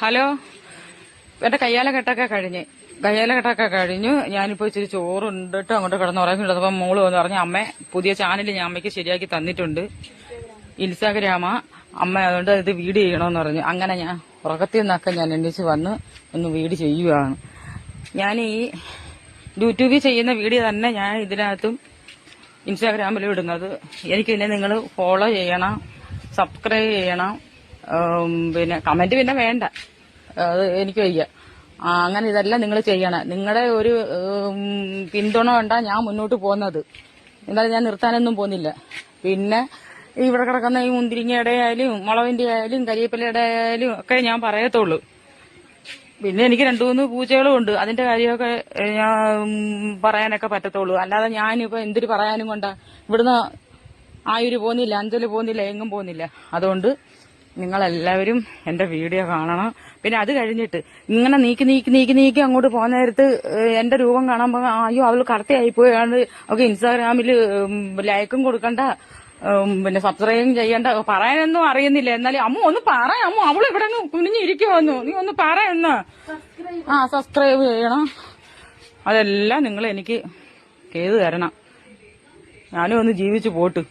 Hello, എന്റെ കയ്യാലക്കെട്ടൊക്കെ കഴിഞ്ഞു. ഞാനിപ്പോ ഇച്ചിരി ചോറുണ്ടിട്ട് അങ്ങോട്ട് കിടന്നുറങ്ങിയിട്ടുണ്ട്. അപ്പം മോള് വന്ന് പറഞ്ഞു, അമ്മ പുതിയ ചാനൽ ഞാൻ അമ്മയ്ക്ക് ശരിയാക്കി തന്നിട്ടുണ്ട്, ഇൻസ്റ്റാഗ്രാമാ അമ്മ, അതുകൊണ്ട് ഇത് വീഡിയോ ചെയ്യണമെന്ന് പറഞ്ഞു. അങ്ങനെ ഞാൻ ഉറക്കത്തിൽ നിന്നൊക്കെ ഞാൻ എണ്ണിച്ച് വന്ന് ഒന്ന് വീഡിയോ ചെയ്യുകയാണ്. ഞാൻ ഈ യൂട്യൂബിൽ ചെയ്യുന്ന വീഡിയോ തന്നെ ഞാൻ ഇതിനകത്തും ഇൻസ്റ്റാഗ്രാമിലും ഇടുന്നത്. എനിക്ക് പിന്നെ നിങ്ങൾ ഫോളോ ചെയ്യണം, സബ്സ്ക്രൈബ് ചെയ്യണം, പിന്നെ കമന്റ് പിന്നെ വേണ്ട, അത് എനിക്ക് വയ്യ. അങ്ങനെ ഇതെല്ലാം നിങ്ങൾ ചെയ്യണം. നിങ്ങളുടെ ഒരു പിന്തുണ കൊണ്ടാ ഞാൻ മുന്നോട്ട് പോകുന്നത്. എന്തായാലും ഞാൻ നിർത്താനൊന്നും പോകുന്നില്ല. പിന്നെ ഇവിടെ കിടക്കുന്ന ഈ മുന്തിരിങ്ങയുടെ ആയാലും മുളവിന്റെ ആയാലും കരിവേപ്പിലയുടെ ആയാലും ഒക്കെ ഞാൻ പറയത്തുള്ളൂ. പിന്നെ എനിക്ക് 2-3 പൂച്ചകളും ഉണ്ട്, അതിന്റെ കാര്യമൊക്കെ ഞാൻ പറയാനൊക്കെ പറ്റത്തുള്ളൂ. അല്ലാതെ ഞാനിപ്പോ എന്തൊരു പറയാനും കൊണ്ടാ. ഇവിടുന്ന് ആയൂര് പോകുന്നില്ല, അഞ്ചല് പോകുന്നില്ല, എങ്ങും പോകുന്നില്ല. അതുകൊണ്ട് നിങ്ങളെല്ലാവരും എന്റെ വീഡിയോ കാണണം. പിന്നെ അത് കഴിഞ്ഞിട്ട് ഇങ്ങനെ നീക്കി അങ്ങോട്ട് പോകുന്ന നേരത്ത് എന്റെ രൂപം കാണുമ്പോ അയ്യോ അവള് കറക്റ്റായിപ്പോയാണ്, അവൾക്ക് ഇൻസ്റ്റാഗ്രാമില് ലൈക്കും കൊടുക്കണ്ട, പിന്നെ സബ്സ്ക്രൈബും ചെയ്യണ്ട, പറയാനൊന്നും അറിയുന്നില്ല. എന്നാലും അമ്മ ഒന്ന് പറയാം, അമ്മ അവള് ഇവിടെ കുനിഞ്ഞിരിക്കുവന്നു, നീ ഒന്ന് പറയുന്ന. സബ്സ്ക്രൈബ് ചെയ്യണം. അതെല്ലാം നിങ്ങൾ എനിക്ക് ചെയ്തു തരണം. ഞാനും ഒന്ന് ജീവിച്ചു പോട്ട്.